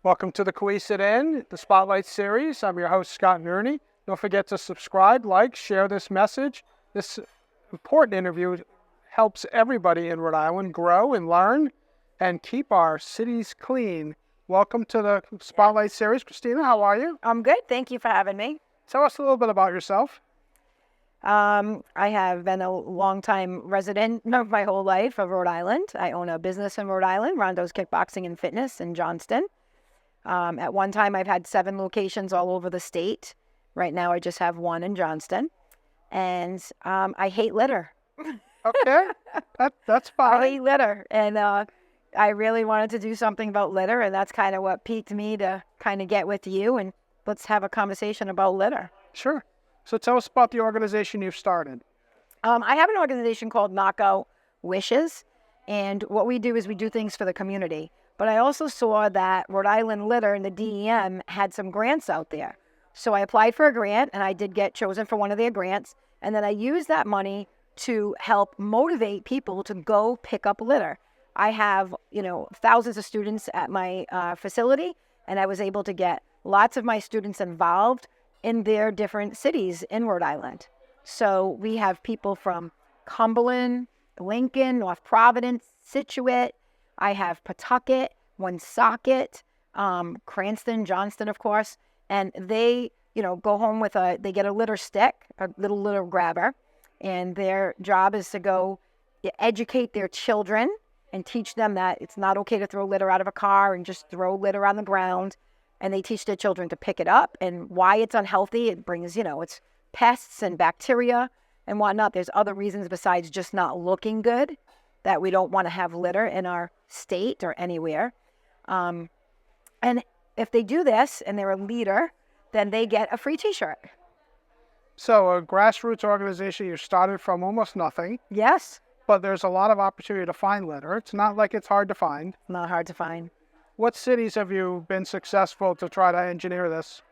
Welcome to the Sit In, the Spotlight Series. I'm your host, Scott Nerney. Don't forget to subscribe, like, share this message. This important interview helps everybody in Rhode Island grow and learn and keep our cities clean. Welcome to the Spotlight Series. Christina, how are you? I'm good. Thank you for having me. Tell us a little bit about yourself. I have been a long-time resident of my whole life of Rhode Island. I own a business in Rhode Island, Rondeau's Kickboxing and Fitness in Johnston. At one time, I've had 7 locations all over the state. Right now, I just have one in Johnston. And I hate litter. Okay, that's fine. I hate litter. And I really wanted to do something about litter. And that's kind of what piqued me to kind of get with you. And let's have a conversation about litter. Sure. So tell us about the organization you've started. I have an organization called Knockout Wishes. And what we do is we do things for the community. But I also saw that Rhode Island Litter and the DEM had some grants out there. So I applied for a grant, and I did get chosen for one of their grants. And then I used that money to help motivate people to go pick up litter. I have, thousands of students at my facility, and I was able to get lots of my students involved in their different cities in Rhode Island. So we have people from Cumberland, Lincoln, North Providence, Scituate. I have Pawtucket, Woonsocket, Cranston, Johnston, of course. And they, go home with they get a litter stick, a little litter grabber. And their job is to go educate their children and teach them that it's not okay to throw litter out of a car and just throw litter on the ground. And they teach their children to pick it up and why it's unhealthy. It brings, it's pests and bacteria and whatnot. There's other reasons besides just not looking good that we don't want to have litter in our state or anywhere. And if they do this and they're a leader, then they get a free T-shirt. So a grassroots organization, you started from almost nothing. Yes. But there's a lot of opportunity to find litter. It's not like it's hard to find. Not hard to find. What cities have you been successful to try to engineer this?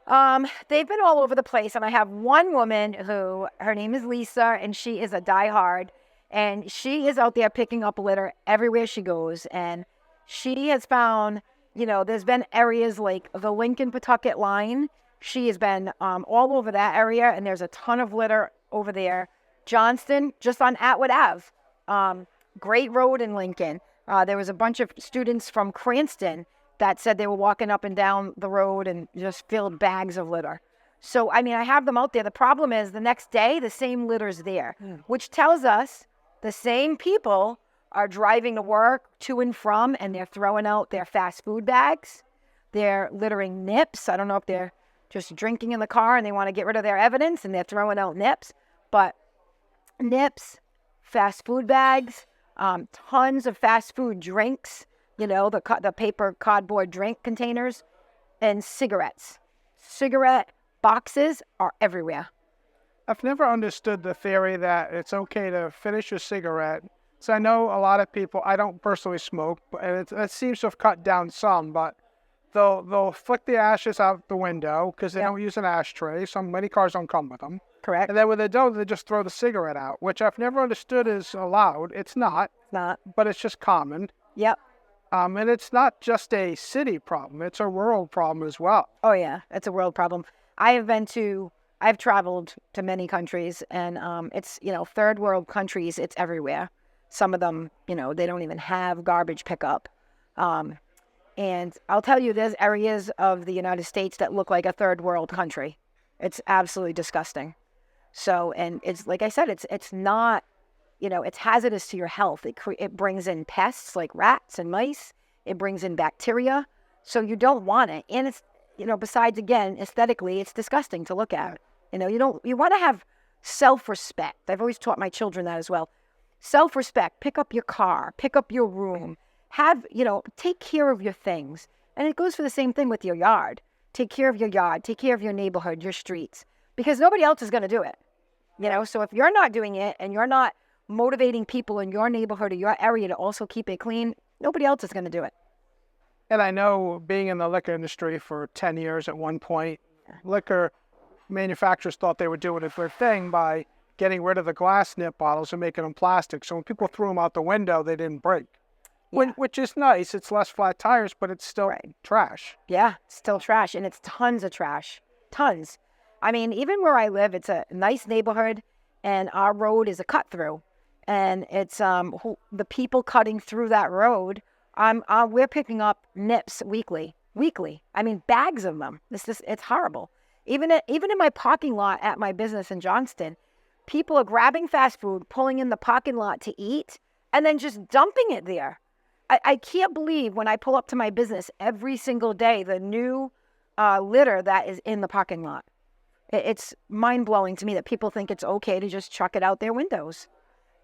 They've been all over the place. And I have one woman who, her name is Lisa, and she is a diehard. And she is out there picking up litter everywhere she goes. And she has found, there's been areas like the Lincoln-Pawtucket line. She has been all over that area, and there's a ton of litter over there. Johnston, just on Atwood Ave. Great road in Lincoln. There was a bunch of students from Cranston that said they were walking up and down the road and just filled bags of litter. So, I have them out there. The problem is the next day, the same litter's there, which tells us the same people are driving to work to and from, and they're throwing out their fast food bags. They're littering nips. I don't know if they're just drinking in the car and they want to get rid of their evidence and they're throwing out nips. But nips, fast food bags, tons of fast food drinks, the paper cardboard drink containers, and cigarettes. Cigarette boxes are everywhere. I've never understood the theory that it's okay to finish a cigarette. So I know a lot of people, I don't personally smoke, and it seems to have cut down some, but they'll flick the ashes out the window because they don't use an ashtray. Many cars don't come with them. Correct. And then when they don't, they just throw the cigarette out, which I've never understood is allowed. It's not. It's not. But it's just common. Yep. And it's not just a city problem. It's a world problem as well. Oh, yeah. It's a world problem. I've traveled to many countries, and it's, third world countries, it's everywhere. Some of them, they don't even have garbage pickup. And I'll tell you, there's areas of the United States that look like a third world country. It's absolutely disgusting. So, and it's like I said, it's not, it's hazardous to your health. It brings in pests like rats and mice. It brings in bacteria. So you don't want it. And it's, besides, again, aesthetically, it's disgusting to look at. You want to have self-respect. I've always taught my children that as well. Self-respect. Pick up your car. Pick up your room. Take care of your things. And it goes for the same thing with your yard. Take care of your yard. Take care of your neighborhood, your streets. Because nobody else is going to do it. So if you're not doing it and you're not motivating people in your neighborhood or your area to also keep it clean, nobody else is going to do it. And I know, being in the liquor industry for 10 years at one point, liquor manufacturers thought they were doing a good thing by getting rid of the glass nip bottles and making them plastic. So when people threw them out the window, they didn't break. Which is nice. It's less flat tires, but it's still trash. Yeah, still trash, and it's tons of trash, tons. I mean, even where I live, it's a nice neighborhood, and our road is a cut through, and it's the people cutting through that road. We're picking up nips weekly. I mean, bags of them. It's horrible. Even in my parking lot at my business in Johnston, people are grabbing fast food, pulling in the parking lot to eat, and then just dumping it there. I can't believe when I pull up to my business every single day, the new litter that is in the parking lot. It's mind-blowing to me that people think it's okay to just chuck it out their windows,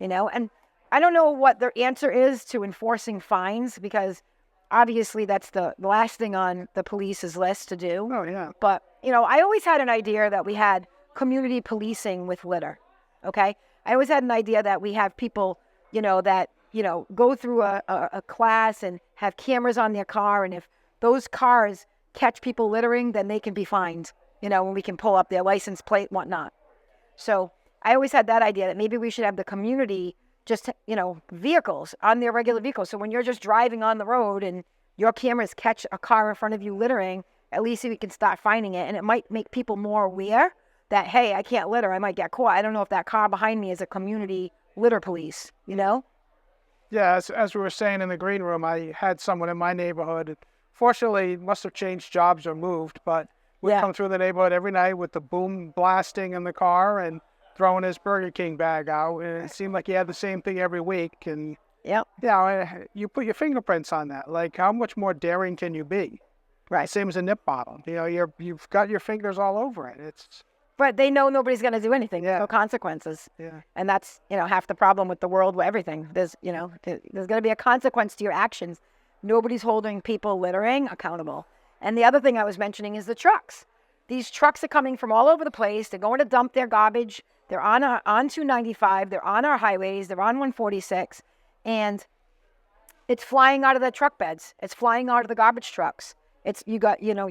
and I don't know what their answer is to enforcing fines, because obviously that's the last thing on the police's list to do. Oh, yeah. But, I always had an idea that we had community policing with litter, okay? I always had an idea that we have people, that, go through a class and have cameras on their car, and if those cars catch people littering, then they can be fined, when we can pull up their license plate, whatnot. So I always had that idea that maybe we should have the community just, vehicles on their regular vehicles. So when you're just driving on the road and your cameras catch a car in front of you littering, at least we can start finding it. And it might make people more aware that, hey, I can't litter. I might get caught. I don't know if that car behind me is a community litter police, Yeah, as we were saying in the green room, I had someone in my neighborhood. Fortunately, must have changed jobs or moved, but we come through the neighborhood every night with the boom blasting in the car and throwing his Burger King bag out. And it seemed like he had the same thing every week. And you put your fingerprints on that. Like, how much more daring can you be? Right. Same as a nip bottle. You've got your fingers all over it. But they know nobody's going to do anything. No consequences. Yeah. And that's, half the problem with the world with everything. There's going to be a consequence to your actions. Nobody's holding people littering accountable. And the other thing I was mentioning is the trucks. These trucks are coming from all over the place. They're going to dump their garbage. They're on 295. They're on our highways. They're on 146. And it's flying out of the truck beds. It's flying out of the garbage trucks. You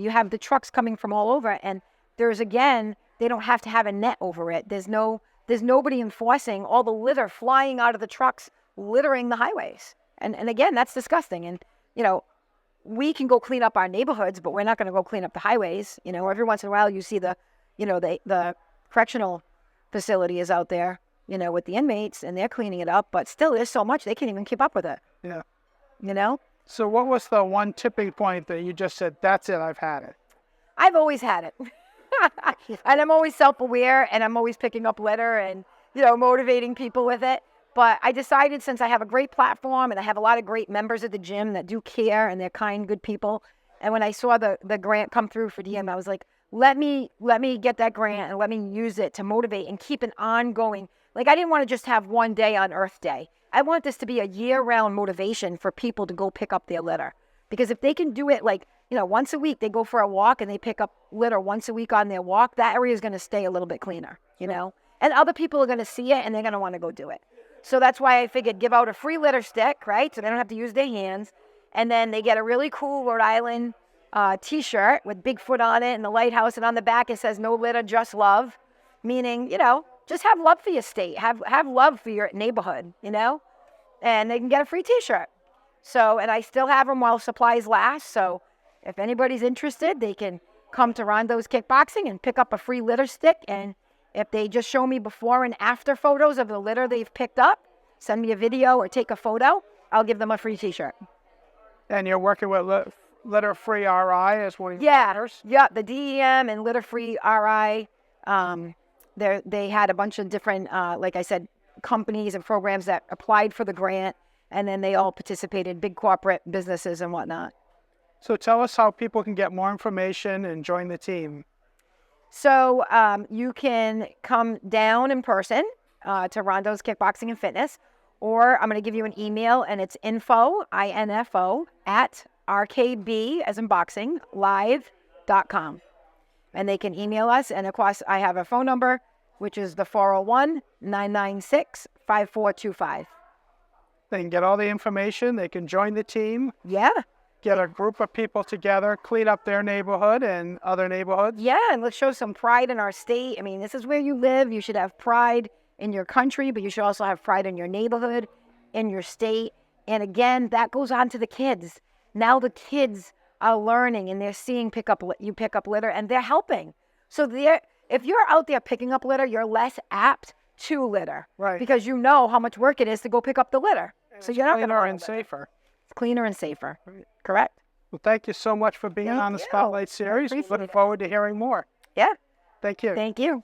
have the trucks coming from all over. And they don't have to have a net over it. There's nobody enforcing all the litter flying out of the trucks, littering the highways. And again, that's disgusting. And, we can go clean up our neighborhoods, but we're not going to go clean up the highways. Every once in a while you see the correctional facility is out there, with the inmates, and they're cleaning it up. But still, there's so much, they can't even keep up with it. Yeah. So what was the one tipping point that you just said, that's it, I've had it? I've always had it. And I'm always self-aware, and I'm always picking up litter and, motivating people with it. But I decided, since I have a great platform and I have a lot of great members at the gym that do care and they're kind, good people. And when I saw the grant come through for DM, I was like, let me get that grant and let me use it to motivate and keep an ongoing. Like, I didn't want to just have one day on Earth Day. I want this to be a year-round motivation for people to go pick up their litter. Because if they can do it once a week, they go for a walk and they pick up litter once a week on their walk, that area is going to stay a little bit cleaner, And other people are going to see it and they're going to want to go do it. So that's why I figured give out a free litter stick, right? So they don't have to use their hands. And then they get a really cool Rhode Island T-shirt with Bigfoot on it and the lighthouse. And on the back it says, no litter, just love. Meaning, just have love for your state. Have love for your neighborhood, And they can get a free T-shirt. So, and I still have them while supplies last. So if anybody's interested, they can come to Rondeau's Kickboxing and pick up a free litter stick. And if they just show me before and after photos of the litter they've picked up, send me a video or take a photo, I'll give them a free T-shirt. And you're working with Litter Free RI as one of your partners? Yeah, the DEM and Litter Free RI, they had a bunch of different, like I said, companies and programs that applied for the grant, and then they all participated, big corporate businesses and whatnot. So tell us how people can get more information and join the team. So you can come down in person to Rondeau's Kickboxing and Fitness, or I'm going to give you an email, and it's info, I-N-F-O, at RKB, as in boxing, live.com. And they can email us, and of course, I have a phone number, which is the 401-996-5425. They can get all the information. They can join the team. Yeah. Get a group of people together, clean up their neighborhood and other neighborhoods. Yeah, and let's show some pride in our state. I mean, this is where you live. You should have pride in your country, but you should also have pride in your neighborhood, in your state. And again, that goes on to the kids. Now the kids are learning and they're seeing you pick up litter and they're helping. So if you're out there picking up litter, you're less apt to litter. Right. Because you know how much work it is to go pick up the litter. So you're not going to cleaner and safer. It's cleaner and safer. Right. Correct? Well, thank you so much for being Thank on the you. Spotlight series. Appreciate Looking it. forward to hearing more. Yeah. Thank you. Thank you.